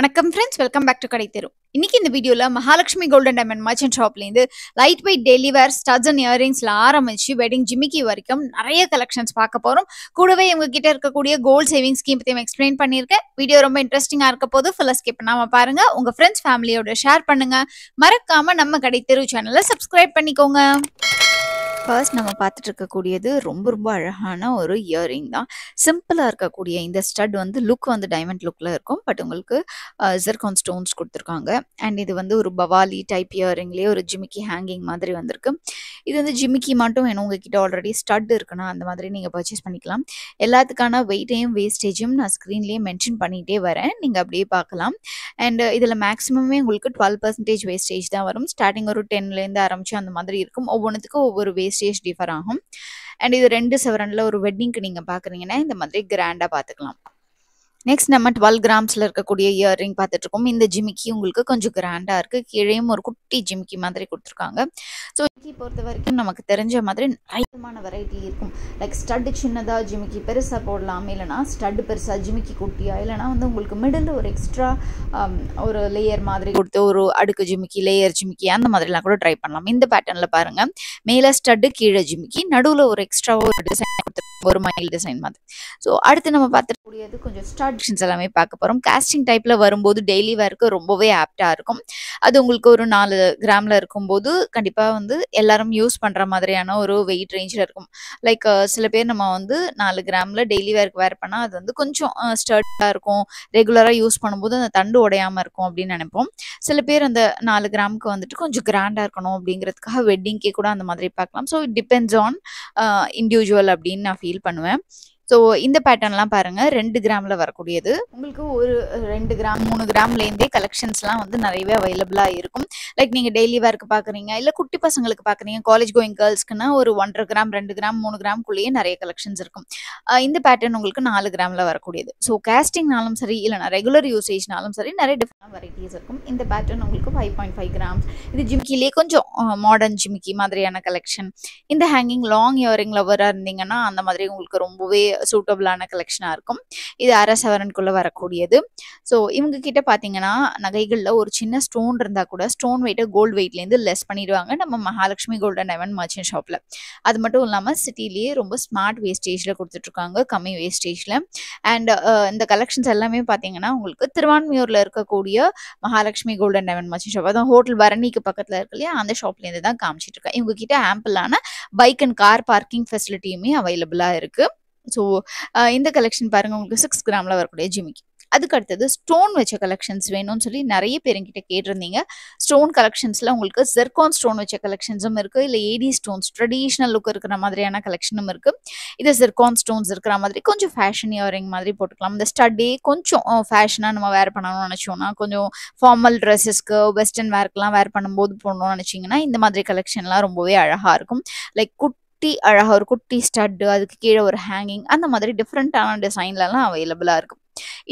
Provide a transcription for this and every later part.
வணக்கம் friends, welcome back to கடை தெரு. இன்னைக்கு இந்த வீடியோல மகாலட்சுமி கோல்டன் டைமண்ட் மர்ச்சன்ட் ஷாப்லேருந்து light weight daily wear studs and இயரிங்ஸ்ல ஆரம்பிச்சு வெட்டிங் ஜிமிக்கி வரைக்கும் நிறைய கலெக்ஷன்ஸ் பார்க்க போறோம். கூடவே இவங்க கிட்ட இருக்கக்கூடிய கோல்ட் சேவிங் ஸ்கீம் பத்தி எக்ஸ்பிளைன் பண்ணியிருக்கேன். வீடியோ ரொம்ப இன்ட்ரெஸ்டிங்கா இருக்க போது ஃபுல்லா ஸ்கிப் பண்ணாம பாருங்க. உங்க ஃப்ரெண்ட்ஸ் ஃபேமிலியோட ஷேர் பண்ணுங்க. மறக்காம நம்ம கடை தெரு சேனலை சப்ஸ்கிரைப் பண்ணிக்கோங்க. ஃபர்ஸ்ட் நம்ம பார்த்துட்டு இருக்கக்கூடியது ரொம்ப அழகான ஒரு இயரிங் தான். சிம்பிளாக இருக்கக்கூடிய இந்த ஸ்டட் வந்து லுக் வந்து டைமண்ட் லுக்கில் இருக்கும். பட் உங்களுக்கு ஜெர்கான் ஸ்டோன்ஸ் கொடுத்துருக்காங்க. அண்ட் இது வந்து ஒரு பவாலி டைப் இயரிங்லேயே ஒரு ஜிமிக்கி ஹேங்கிங் மாதிரி வந்திருக்கு. இது வந்து ஜிமிக்கி மட்டும் வேணும், உங்ககிட்ட ஆல்ரெடி ஸ்டட் இருக்குன்னா அந்த மாதிரி நீங்கள் பர்ச்சேஸ் பண்ணிக்கலாம். எல்லாத்துக்கான வெயிட்டையும் வேஸ்டேஜும் நான் ஸ்க்ரீன்லேயே மென்ஷன் பண்ணிகிட்டே வரேன், நீங்கள் அப்படியே பார்க்கலாம். அண்ட் இதில் மேக்ஸிமமே உங்களுக்கு 12% வேஸ்டேஜ் தான் வரும். ஸ்டார்டிங் ஒரு 10லேருந்து ஆரம்பிச்சு அந்த மாதிரி இருக்கும். ஒவ்வொன்றுத்துக்கும் ஒவ்வொரு வேஸ்டேஜ் டிஃபர் ஆகும். அண்ட் இது 2 சவரனில் ஒரு வெட்டிங்க்கு நீங்கள் பார்க்குறீங்கன்னா இந்த மாதிரி கிராண்டாக பார்த்துக்கலாம். நெக்ஸ்ட் நம்ம 12 கிராம்ஸில் இருக்கக்கூடிய இயரிங் பார்த்துட்டு இருக்கோம். இந்த ஜிமிக்கி உங்களுக்கு கொஞ்சம் கிராண்டாக இருக்குது. கீழேயும் ஒரு குட்டி ஜிமிக்கி மாதிரி கொடுத்துருக்காங்க. ஸோ ஜிமிக்கி பொறுத்த வரைக்கும் நமக்கு தெரிஞ்ச மாதிரி நிறையமான வெரைட்டி இருக்கும். லைக் ஸ்டட் சின்னதாக ஜிமிக்கி பெருசாக போடலாம், இல்லைனா ஸ்டட் பெருசாக ஜிமிக்கி குட்டியாக, இல்லைனா வந்து உங்களுக்கு மிடில் ஒரு எக்ஸ்ட்ரா ஒரு லேயர் மாதிரி கொடுத்து ஒரு அடுக்கு ஜிமிக்கி, லேயர் ஜிமிக்கி அந்த மாதிரிலாம் கூட ட்ரை பண்ணலாம். இந்த பேட்டர்னில் பாருங்கள், மேலே ஸ்டட்டு கீழே ஜிமிக்கி, நடுவில் ஒரு எக்ஸ்ட்ரா ஒரு டிசைன் கொடுத்து ஒரு மைல் டிசைன் மாதிரி. ஸோ அடுத்து நம்ம பார்த்துக்கூடியது கொஞ்சம் ஸ்டட் எல்லாமே பார்க்க போறோம். காஸ்டிங் டைப்ல வரும்போது டெய்லி வேருக்கு ரொம்பவே ஆப்டா இருக்கும். அது உங்களுக்கு ஒரு 4 கிராம்ல இருக்கும்போது கண்டிப்பா வந்து எல்லாரும் யூஸ் பண்ற மாதிரியான ஒரு வெயிட் ரேஞ்சில் இருக்கும். லைக் சில பேர் நம்ம வந்து 4 கிராம்ல டெய்லி வேருக்கு வேர் பண்ணா அது வந்து கொஞ்சம் ஸ்டர்ட்டா இருக்கும், ரெகுலரா யூஸ் பண்ணும்போது அந்த தண்டு உடையாம இருக்கும் அப்படின்னு நினைப்போம். சில பேர் அந்த 4 கிராமுக்கு வந்துட்டு கொஞ்சம் கிராண்டா இருக்கணும் அப்படிங்கிறதுக்காக வெட்டிங்கே கூட அந்த மாதிரி பார்க்கலாம். So it depends on individual அப்படின்னு நான் ஃபீல் பண்ணுவேன். ஸோ இந்த பேட்டர்ன்லாம் பாருங்கள், 2 கிராமில் வரக்கூடியது. உங்களுக்கு ஒரு 2 கிராம் 3 கிராம்லேருந்தே கலெக்ஷன்ஸ்லாம் வந்து நிறையவே அவைலபிளாக இருக்கும். லைக் நீங்கள் டெய்லி வேருக்கு பார்க்குறீங்க, இல்லை குட்டி பசங்களுக்கு பார்க்குறீங்க, காலேஜ் கோயிங் கேர்ள்ஸ்க்குன்னா ஒரு 1.5 கிராம் 2 கிராம் 3 கிராம்குள்ளேயே நிறைய கலெக்ஷன்ஸ் இருக்கும். இந்த பேட்டர்ன் உங்களுக்கு 4 கிராமில் வரக்கூடியது. ஸோ கேஸ்டிங்னாலும் சரி, இல்லைனா ரெகுலர் யூசேஜ்னாலும் சரி, நிறைய டிஃப்ரெண்ட் வெரைட்டிஸ் இருக்கும். இந்த பேட்டர்ன் உங்களுக்கு 5.5 கிராம்ஸ். இது ஜிமிக்கிலே கொஞ்சம் மாடர்ன் ஜிமிக்கி மாதிரியான கலெக்ஷன். இந்த ஹேங்கிங் லாங் இயரிங் லவராக இருந்தீங்கன்னா அந்த மாதிரி உங்களுக்கு ரொம்பவே சூட்டபிளான கலெக்ஷனாக இருக்கும். இது அரை சவரனுக்குள்ளே வரக்கூடியது. ஸோ இவங்க கிட்ட பார்த்தீங்கன்னா நகைகளில் ஒரு சின்ன ஸ்டோன் இருந்தால் கூட ஸ்டோன் வெயிட்டை கோல்டு வெயிட்லேருந்து லெஸ் பண்ணிடுவாங்க நம்ம மகாலட்சுமி கோல்டன் டைமண்ட் மர்ச்சன்ட் ஷாப்பில். அது மட்டும் இல்லாமல் சிட்டிலேயே ரொம்ப ஸ்மார்ட் வேஸ்டேஜில் கொடுத்துட்ருக்காங்க, கம்மி வேஸ்டேஜில். அண்ட் இந்த கலெக்ஷன்ஸ் எல்லாமே பார்த்தீங்கன்னா உங்களுக்கு திருவான்மியூரில் இருக்கக்கூடிய Mahalakshmi golden diamond merchant shop, அதான் ஹோட்டல் பரணிக்கு பக்கத்தில் இருக்கு இல்லையா, அந்த ஷாப்லேருந்து தான் காமிச்சிட்டு இருக்கேன். இவங்க கிட்ட ஆம்பிளான பைக் அண்ட் கார் பார்க்கிங் ஃபெசிலிட்டியுமே அவைலபிளாக இருக்குது. ஸோ இந்த கலெக்ஷன் பாருங்கள், உங்களுக்கு 6 கிராமில் வரக்கூடிய ஜிமிக்கி. அதுக்கு அடுத்தது ஸ்டோன் வச்ச கலெக்ஷன்ஸ் வேணும்னு சொல்லி நிறைய பேர் என்கிட்ட கேட்டிருந்தீங்க. ஸ்டோன் கலெக்ஷன்ஸில் உங்களுக்கு ஜெர்கான் ஸ்டோன் வச்ச கலெக்ஷன்ஸும் இருக்குது, இல்லை ஏடி ஸ்டோன்ஸ் ட்ரெடிஷ்னல் லுக் இருக்கிற மாதிரியான கலெக்ஷனும் இருக்குது. இது ஜெர்கான் ஸ்டோன்ஸ் இருக்கிற மாதிரி கொஞ்சம் ஃபேஷன் இயரிங் மாதிரி போட்டுக்கலாம். இந்த ஸ்டட்டே கொஞ்சம் ஃபேஷனாக நம்ம வேர் பண்ணணும்னு நினச்சோன்னா, கொஞ்சம் ஃபார்மல் ட்ரெஸ்ஸஸ்க்கு வெஸ்டர்ன் வேர்க்கெலாம் வேர் பண்ணும்போது போடணும்னு நினச்சிங்கன்னா இந்த மாதிரி கலெக்ஷன்லாம் ரொம்பவே அழகாக இருக்கும். லைக் அழகாக ஒரு குட்டி ஸ்டட்டு, அதுக்கு கீழே ஒரு ஹேங்கிங், அந்த மாதிரி டிஃப்ரெண்ட்டான டிசைன்லலாம் அவைலபிளாக இருக்கும்.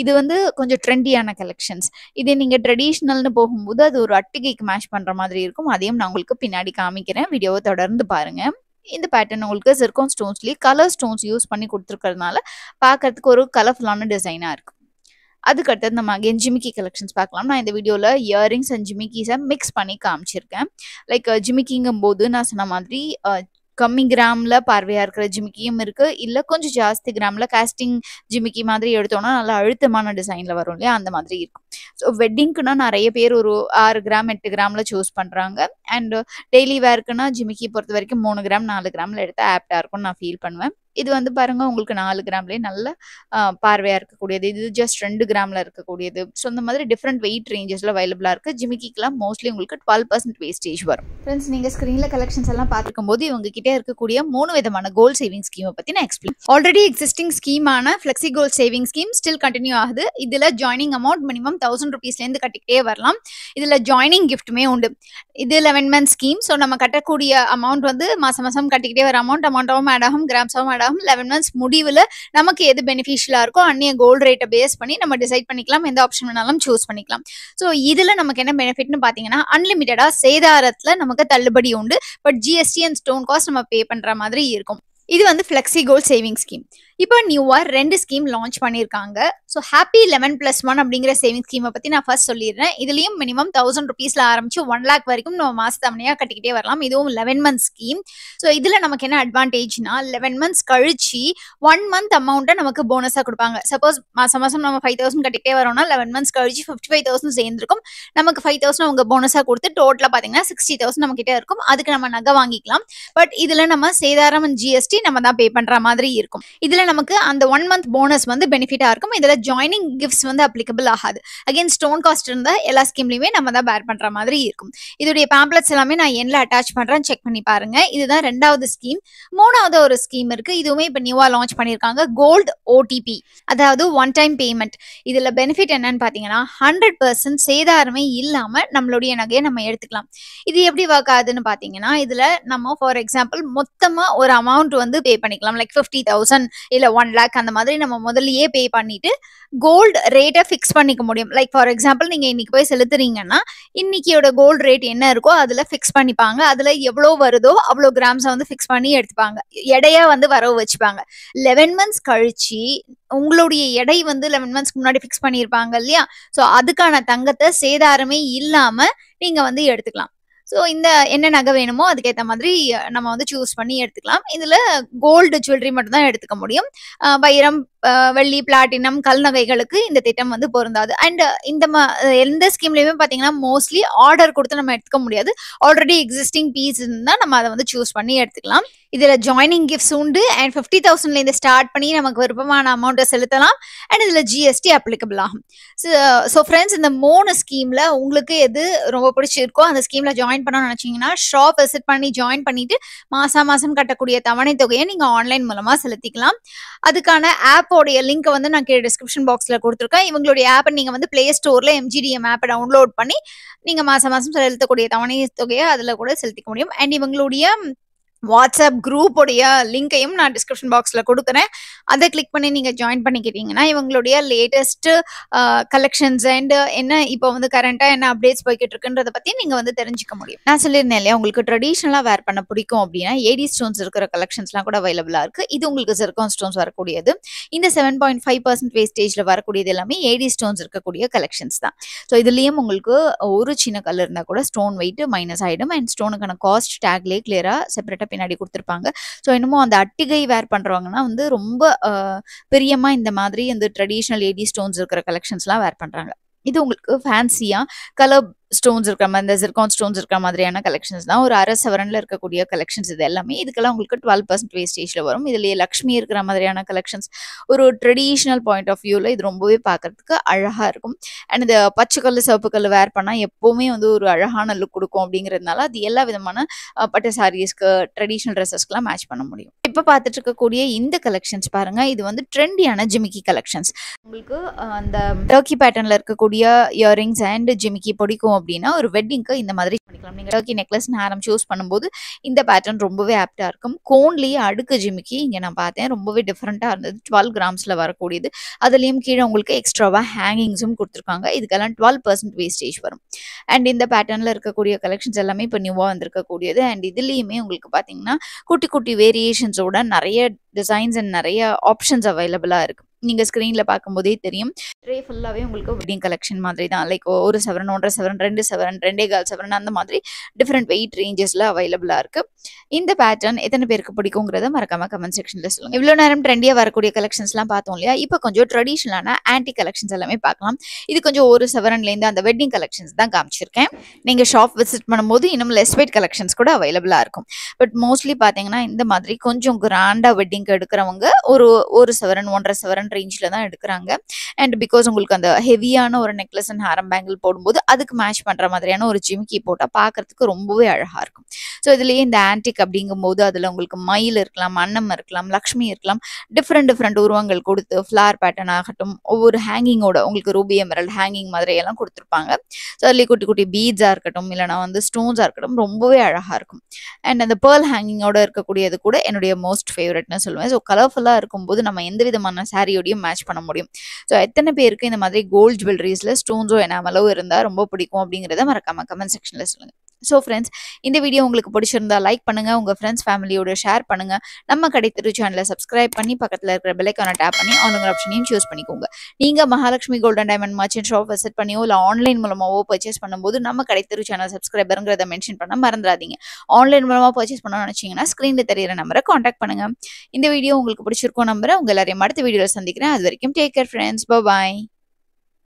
இது வந்து கொஞ்சம் ட்ரெண்டியான கலெக்ஷன்ஸ். இதே நீங்கள் ட்ரெடிஷ்னல்னு போகும்போது அது ஒரு அட்டிகைக்கு மேட்ச் பண்ணுற மாதிரி இருக்கும். அதையும் நான் உங்களுக்கு பின்னாடி காமிக்கிறேன், வீடியோவை தொடர்ந்து பாருங்கள். இந்த பேட்டர்ன் உங்களுக்கு ஜெர்கான் ஸ்டோன்ஸ்லேயே கலர் ஸ்டோன்ஸ் யூஸ் பண்ணி கொடுத்துருக்கறதுனால பார்க்கறதுக்கு ஒரு கலர்ஃபுல்லான டிசைனாக இருக்கும். அதுக்கடுத்தது நம்ம அகைன் ஜிமிக்கி கலெக்ஷன்ஸ் பார்க்கலாம். நான் இந்த வீடியோவில் இயரிங்ஸ் அண்ட் ஜிமிக்கிஸை மிக்ஸ் பண்ணி காமிச்சிருக்கேன். லைக் ஜிமிக்கிங்கும் போது நான் சொன்ன மாதிரி கம்மி கிராமில் பார்வையாக இருக்கிற ஜிமிக்கியும் இருக்குது, இல்லை கொஞ்சம் ஜாஸ்தி கிராமில் காஸ்டிங் ஜிமிக்கி மாதிரி எடுத்தோன்னா நல்லா அழுத்தமான டிசைனில் வரும் இல்லையா, அந்த மாதிரி இருக்கும். ஸோ வெட்டிங்க்குன்னா நிறைய பேர் ஒரு 6 கிராம் 8 கிராமில் சூஸ் பண்ணுறாங்க. அண்ட் டெய்லி வேர்க்குன்னா ஜிமிக்கி பொறுத்த வரைக்கும் 3 கிராம் 4 கிராமில் எடுத்தால் ஆப்டாக இருக்கும்னு நான் ஃபீல் பண்ணுவேன். இது வந்து பாருங்கள், உங்களுக்கு 4 கிராம்லேயே நல்ல பார்வையாக இருக்கக்கூடியது. இது ஜஸ்ட் 2 கிராமில் இருக்கக்கூடியது. ஸோ இந்த மாதிரி டிஃப்ரெண்ட் வெயிட் ரேஞ்சஸில் அவைலபிளாக இருக்குது. ஜிமிக்கிக்கெலாம் மோஸ்ட்லி உங்களுக்கு 12% வேஸ்டேஜ் வரும். ஃப்ரெண்ட்ஸ், நீங்கள் ஸ்க்ரீனில் கலெக்ஷன்ஸ் எல்லாம் பார்த்துக்கும் போது இவங்க கிட்டே இருக்கக்கூடிய 3 விதமான கோல்ட் சேவிங் ஸ்கீமை பற்றி நான் எக்ஸ்பிளைன். ஆல்ரெடி எக்ஸிஸ்டிங் ஸ்கீமான flexi gold saving scheme still continue ஆகுது. இதில் ஜாயினிங் அமௌண்ட் மினிமம் 1000 rupeesலேருந்து கட்டிக்கிட்டே வரலாம். இதில் ஜாயினிங் கிஃப்ட்டுமே உண்டு. இது 11 month ஸ்கீம். ஸோ நம்ம கட்டக்கூடிய அமௌண்ட் வந்து மாதம் கட்டிக்கிட்டே வர அமௌண்ட்டாகவும் ஆட் ஆகும், கிராம்ஸாகவும் ஆட் ஆகும். 11 months முடிவில் நமக்கு எது பெனிஃபிஷியலாக இருக்கோ அந்நிய கோல்டு ரேட்டை பேஸ் பண்ணி நம்ம டிசைட் பண்ணிக்கலாம், எந்த ஆப்ஷன் வேணாலும் சூஸ் பண்ணிக்கலாம். ஸோ இதில் நமக்கு என்ன பெனிஃபிட்னு பார்த்தீங்கன்னா, அன்லிமிட்டடாக சேதாரத்தில் நமக்கு தள்ளுபடி உண்டு. But GST and stone cost நம்ம பே பண்ணுற மாதிரி இருக்கும். இது வந்து ஃப்ளெக்ஸி கோல்ட் சேவிங் ஸ்கீம். இப்போ நியூவா 2 ஸ்கீம் லான்ச் பண்ணியிருக்காங்க. ஸோ ஹாப்பி 11+1 அப்படிங்கிற சேவிங் ஸ்கீமை பத்தி நான் ஃபர்ஸ்ட் சொல்லிடுறேன். இதுலயும் மினிமம் 1000 ருபீஸ்ல ஆரம்பிச்சு 1 லேக் வரைக்கும் நம்ம மாச தவணையா கட்டிக்கிட்டே வரலாம். இதுவும் 11 மந்த் ஸ்கீம். ஸோ இதுல நமக்கு என்ன அட்வான்டேஜ்னா 11 மந்த்ஸ் கழிச்சு 1 மந்த் அமௌண்ட்டை நமக்கு போனஸா கொடுப்பாங்க. சப்போஸ் மாசம் மாசம் நம்ம 5000 கட்டிக்கிட்டே வரோம்னா 11 மந்த்ஸ் கழிச்சு 55,000 சேர்ந்திருக்கும். நமக்கு 5,000 அவங்க போனஸா கொடுத்து டோட்டலா பாத்தீங்கன்னா 60,000 நம்ம கிட்ட இருக்கும். அதுக்கு நம்ம நகை வாங்கிக்கலாம். பட் இதுல நம்ம சேதாரம் ஜிஎஸ்டி நம்ம தான் பே பண்ற மாதிரி இருக்கும். இதுல நமக்கு அந்த 1 மந்த் போனஸ் வந்து பெனிஃபிட்டா இருக்கும். இதுல ஜாயினிங் கிஃப்ட்ஸ் வந்து அப்ளிகபிள் ஆகாது. அகைன் ஸ்டோன் காஸ்ட் இருந்தா எல்லா ஸ்கீம்லயுமே நம்ம தான் பேர் பண்ற மாதிரி இருக்கும். இதோடைய பேம்ப்ளெட்ஸ் எல்லாமே நான் எண்ட்ல அட்டாச் பண்றேன், செக் பண்ணி பாருங்க. இதுதான் 2வது ஸ்கீம். 3வது ஒரு ஸ்கீம் இருக்கு. இதுவுமே இப்ப நியூவா லான்ச் பண்ணிருக்காங்க. கோல்டு ஓடிபி, அதாவது ஒன் டைம் பேமெண்ட். இதுல பெனிஃபிட் என்னன்னு பாத்தீங்கன்னா 100% சேதாரமே இல்லாம நம்மளுடைய நகையை நம்ம எடுத்துக்கலாம். இது எப்படி ஒர்க் ஆகுதுன்னு பாத்தீங்கன்னா இதுல நம்ம ஃபார் எக்ஸாம்பிள் மொத்தமா ஒரு அமௌண்ட் வந்து பே பண்ணிக்கலாம். லைக் 50,000 இல்ல 1 லேக் அந்த மாதிரி நம்ம முதல்லயே பே பண்ணிட்டு கோல்டு ரேட்டை ஃபிக்ஸ் பண்ணிக்க முடியும். லைக் ஃபார் எக்ஸாம்பிள் நீங்க இன்னைக்கு போய் செலுத்துறீங்கன்னா இன்னைக்கியோட கோல்டு ரேட் என்ன இருக்கோ அதுல ஃபிக்ஸ் பண்ணிப்பாங்க. அதுல எவ்வளவு வருதோ அவ்வளோ கிராம்ஸை வந்து ஃபிக்ஸ் பண்ணி எடுத்துப்பாங்க. எடையா வந்து வரவு வச்சுப்பாங்க. 11 மந்த்ஸ் கழிச்சு உங்களுடைய எடை வந்து 11 மந்த்ஸ்க்கு முன்னாடி ஃபிக்ஸ் பண்ணியிருப்பாங்க இல்லையா? ஸோ அதுக்கான தங்கத்தை சேதாரமே இல்லாம நீங்க வந்து எடுத்துக்கலாம். ஸோ இந்த என்ன நகை வேணுமோ அதுக்கேற்ற மாதிரி நம்ம வந்து சூஸ் பண்ணி எடுத்துக்கலாம். இதுல கோல்டு ஜுவல்லரி மட்டும் தான் எடுத்துக்க முடியும். வைரம், வெள்ளி, பிளாட்டினம், கல் நகைகளுக்கு இந்த திட்டம் வந்து பொருந்தாது. அண்ட் இந்த எந்த ஸ்கீம்லயுமே பாத்தீங்கன்னா மோஸ்ட்லி ஆர்டர் கொடுத்து நம்ம எடுத்துக்க முடியாது. ஆல்ரெடி எக்ஸிஸ்டிங் பீஸ் இருந்தா நம்ம அதை வந்து சூஸ் பண்ணி எடுத்துக்கலாம். இதுல ஜாயினிங் கிஃப்ட்ஸ் உண்டு. அண்ட் 50,000ல இருந்து ஸ்டார்ட் பண்ணி நமக்கு விருப்பமான அமௌண்ட்டை செலுத்தலாம். அண்ட் இதுல ஜிஎஸ்டி அப்ளிகபிள் ஆகும். ஸோ ஃப்ரெண்ட்ஸ், இந்த 3 ஸ்கீம்ல உங்களுக்கு எது ரொம்ப பிடிச்சிருக்கோ அந்த ஸ்கீம்ல ஜாயின் பண்ணணும்னு நினைச்சீங்கன்னா ஷாப் விசிட் பண்ணி ஜாயின் பண்ணிட்டு மாசம் கட்டக்கூடிய தவணை தொகையை நீங்க ஆன்லைன் மூலமா செலுத்திக்கலாம். அதுக்கான ஆப்போடைய லிங்க் வந்து நான் கீழே டிஸ்கிரிப்ஷன் பாக்ஸ்ல கொடுத்துருக்கேன். இவங்களுடைய ஆப்பை நீங்க வந்து பிளே ஸ்டோர்ல எம்ஜிடிஎம் ஆப்பை டவுன்லோட் பண்ணி நீங்க மாசம் செலுத்தக்கூடிய தவணை தொகையை அதுல கூட செலுத்திக்க முடியும். அண்ட் இவங்களுடைய வாட்ஸ்அப் குரூப் உடைய லிங்கையும் நான் டிஸ்கிரிப்ஷன் பாக்ஸ்ல கொடுக்குறேன். அதை கிளிக் பண்ணி நீங்க ஜாயின் பண்ணிக்கிட்டீங்கன்னா இவங்களுடைய லேட்டஸ்ட் கலெக்ஷன்ஸ் அண்ட் என்ன இப்போ வந்து கரண்டா என்ன அப்டேட்ஸ் போய்கிட்டு இருக்குன்றத பத்தி நீங்க வந்து தெரிஞ்சுக்க முடியும். நான் சொல்லியிருந்தேன் இல்லையா, உங்களுக்கு ட்ரெடிஷனலா வேர் பண்ண பிடிக்கும் அப்படின்னா ஏடி ஸ்டோன்ஸ் இருக்கிற கலெக்ஷன்ஸ்லாம் கூட அவைலபிளா இருக்கு. இது உங்களுக்கு ஜெர்கான் ஸ்டோன்ஸ் வரக்கூடியது. இந்த 7.5% வேஸ்டேஜ்ல வரக்கூடியது எல்லாமே ஏடி ஸ்டோன்ஸ் இருக்கக்கூடிய கலெக்ஷன்ஸ் தான். ஸோ இதுலயும் உங்களுக்கு ஒரு சின்ன கல் இருந்தா கூட ஸ்டோன் வெயிட் மைனஸ் ஆயிடும். அண்ட் ஸ்டோனுக்கான காஸ்ட் டேக்லேயே கிளியரா செப்பரேட்டா பின்னாடி கொடுத்துருப்பாங்க. ஸோ இன்னமும் அந்த அட்டிகை வேர் பண்றவங்கன்னா வந்து ரொம்ப பிரியமா இந்த மாதிரி இந்த ட்ரெடிஷனல் ஏடி ஸ்டோன்ஸ் இருக்கிற கலெக்ஷன்ஸ்லாம் வேர் பண்றாங்க. இது உங்களுக்கு ஃபேன்சியா கலர் ஸ்டோன்ஸ் இருக்கிற மாதிரி, இந்த ஜெர்கான் ஸ்டோன்ஸ் இருக்கிற மாதிரியான கலெக்ஷன்ஸ் தான். ஒரு அரை சவரன்ல இருக்கக்கூடிய கலெக்ஷன்ஸ் இது எல்லாமே. இதுக்கெல்லாம் உங்களுக்கு 12% வேஸ்டேஜ்ல வரும். இதுலயே லக்ஷ்மி இருக்கிற மாதிரியான கலெக்ஷன்ஸ் ஒரு ட்ரெடிஷனல் பாயிண்ட் ஆஃப் வியூல இது ரொம்பவே பார்க்கறதுக்கு அழகா இருக்கும். அண்ட் இந்த பச்சை கல் சிவப்பு கல் வேர் பண்ணா எப்பவுமே வந்து ஒரு அழகான லுக் கொடுக்கும். அப்படிங்கிறதுனால அது எல்லா விதமான பட்டு சாரீஸ்க்கு, ட்ரெடிஷனல் ட்ரெஸ்ஸஸ்க்குலாம் மேட்ச் பண்ண முடியும். இப்போ பார்த்துட்டு இருக்கக்கூடிய இந்த கலெக்ஷன்ஸ் பாருங்க, இது வந்து ட்ரெண்டியான ஜிமிக்கி கலெக்ஷன்ஸ். உங்களுக்கு அந்த டர்க்கி பேட்டர்ன்ல இருக்கக்கூடிய இயரிங்ஸ் அண்ட் ஜிமிக்கி பிடிக்கும் அப்படின்னா ஒரு வெட்டிங்க்கு இந்த மாதிரி பண்ணிக்கலாம். நீங்க டர்க்கி நெக்லஸ் ஹாரம் சூஸ் பண்ணும்போது இந்த பேட்டர்ன் ரொம்பவே ஆப்டா இருக்கும். கோன்லயே அடுக்கு ஜிமிக்கி இங்க நான் பார்த்தேன், ரொம்பவே டிஃப்ரெண்டா இருந்தது. 12 கிராம்ஸ்ல வரக்கூடியது. அதுலயும் கீழே உங்களுக்கு எக்ஸ்ட்ராவா ஹேங்கிங்ஸும் கொடுத்துருக்காங்க. இதுக்கெல்லாம் 12% வேஸ்டேஜ் வரும். அண்ட் இந்த பேட்டர்ன்ல இருக்கக்கூடிய கலெக்ஷன்ஸ் எல்லாமே இப்போ நியூவா வந்திருக்கக்கூடியது. அண்ட் இதுலயுமே உங்களுக்கு பாத்தீங்கன்னா குட்டி குட்டி வேரியேஷன்ஸோட நிறைய டிசைன்ஸ் அண்ட் நிறைய ஆப்ஷன்ஸ் அவைலபிளா இருக்கு. நீங்க ஸ்கிரீன்ல பார்க்கும்போதே தெரியும். ட்ரே ஃபுல்லாவே உங்களுக்கு வெட்டிங் கலெக்ஷன் மாதிரி தான். லைக் 1 சவரன், 1.5 சவரன், 2 சவரன், 2.25 சவரன் அந்த மாதிரி டிஃப்ரெண்ட் வெயிட் ரேஞ்சஸ்ல அவைலபிளா இருக்கு. இந்த பேட்டர்ன் எத்தனை பேருக்கு பிடிக்குங்கிறத மறக்காம கமெண்ட் செக்ஷன்ல சொல்லுங்க. இவ்வளவு நேரம் ட்ரெண்டியா வரக்கூடிய கலெக்ஷன்ஸ் எல்லாம் பார்த்தோம் இல்லையா? இப்போ கொஞ்சம் ட்ரெடிஷனலான ஆன்டி கலெக்ஷன்ஸ் எல்லாமே பார்க்கலாம். இது கொஞ்சம் 1 சவரன்ல இருந்து அந்த வெட்டிங் கலெக்ஷன்ஸ் தான் காமிச்சிருக்கேன். நீங்க ஷாப் விசிட் பண்ணும்போது இன்னும் லெஸ் வெயிட் கலெக்ஷன்ஸ் கூட அவைலபிளா இருக்கும். பட் மோஸ்ட்லி பாத்தீங்கன்னா இந்த மாதிரி கொஞ்சம் கிராண்டா வெட்டிங் எடுக்கிறவங்க ஒரு சவரன், 1.5 சவரன் ரேஞ்சில தான் எடுக்கிறாங்க. அண்ட் பிகாஸ் உங்களுக்கு அந்த ஹெவியான ஒரு நெக்லஸ் அண்ட் ஹாரம் பேங்கிள் போடும்போது அதுக்கு மேட்ச் பண்ற மாதிரியான ஒரு ஜிமிக்கி போட்டா பார்க்கறதுக்கு ரொம்பவே அழகா இருக்கும். ஸோ இதுலயே இந்த ஆன்டிக் அப்படிங்கும்போது அதுல உங்களுக்கு மயில் இருக்கலாம், அன்னம் இருக்கலாம், லக்ஷ்மி இருக்கலாம், டிஃப்ரெண்ட் உருவங்கள் கொடுத்து ஃபிளார் பேட்டர்ன் ஆகட்டும், ஒவ்வொரு ஹேங்கிங்கோட உங்களுக்கு ரூபி எமரல்ட் ஹேங்கிங் மாதிரி எல்லாம் கொடுத்துருப்பாங்க. ஸோ அதுலேயே குட்டி குட்டி பீட்ஸா இருக்கட்டும், இல்லைனா வந்து ஸ்டோன்ஸா இருக்கட்டும், ரொம்பவே அழகா இருக்கும். அண்ட் அந்த பேர்ல் ஹேங்கிங்கோட இருக்கக்கூடியது கூட என்னுடைய மோஸ்ட் ஃபேவரட்னு சொல்லுவேன். ஸோ கலர்ஃபுல்லா இருக்கும்போது நம்ம எந்த விதமான சாரியோடையும் மேட்ச் பண்ண முடியும். ஸோ எத்தனை பேருக்கு இந்த மாதிரி கோல்ட் ஜுவல்லரிஸ்ல ஸ்டோன்ஸோ எனாமலோ இருந்தா ரொம்ப பிடிக்கும் அப்படிங்கிறத மறக்காம கமெண்ட் செக்ஷன்ல சொல்லுங்க. ஸோ ஃப்ரெண்ட்ஸ், இந்த வீடியோ உங்களுக்கு பிடிச்சிருந்தா லைக் பண்ணுங்க, உங்க ஃப்ரெண்ட்ஸ் ஃபேமிலியோட ஷேர் பண்ணுங்க. நம்ம கடை தெரு சேனலை சப்ஸ்கிரைப் பண்ணி பக்கத்துல இருக்கிற பெல் ஐகானை டேப் பண்ணி ஆன்லைன் ஆப்ஷனையும் சூஸ் பண்ணிக்கோங்க. நீங்க Mahalakshmi golden diamond merchant shop visit பண்ணியோ இல்ல ஆன்லைன் மூலமாவோ பர்ச்சேஸ் பண்ணும்போது நம்ம கடை தெரு சேனல் சப்ஸ்கிரைபருங்கிறத மென்ஷன் பண்ண மறந்துடாதீங்க. ஆன்லைன் மூலமா பர்ச்சேஸ் பண்ணணும்னு நினைச்சீங்கன்னா ஸ்கிரீன்ல தெரியிற நம்பரை காண்டாக்ட் பண்ணுங்க. இந்த வீடியோ உங்களுக்கு பிடிச்சிருக்கும் நம்புறேன். உங்க எல்லாரையும் அடுத்த வீடியோல சந்திக்கிறேன். அது வரைக்கும் டேக் கேர் ஃப்ரெண்ட்ஸ். பை.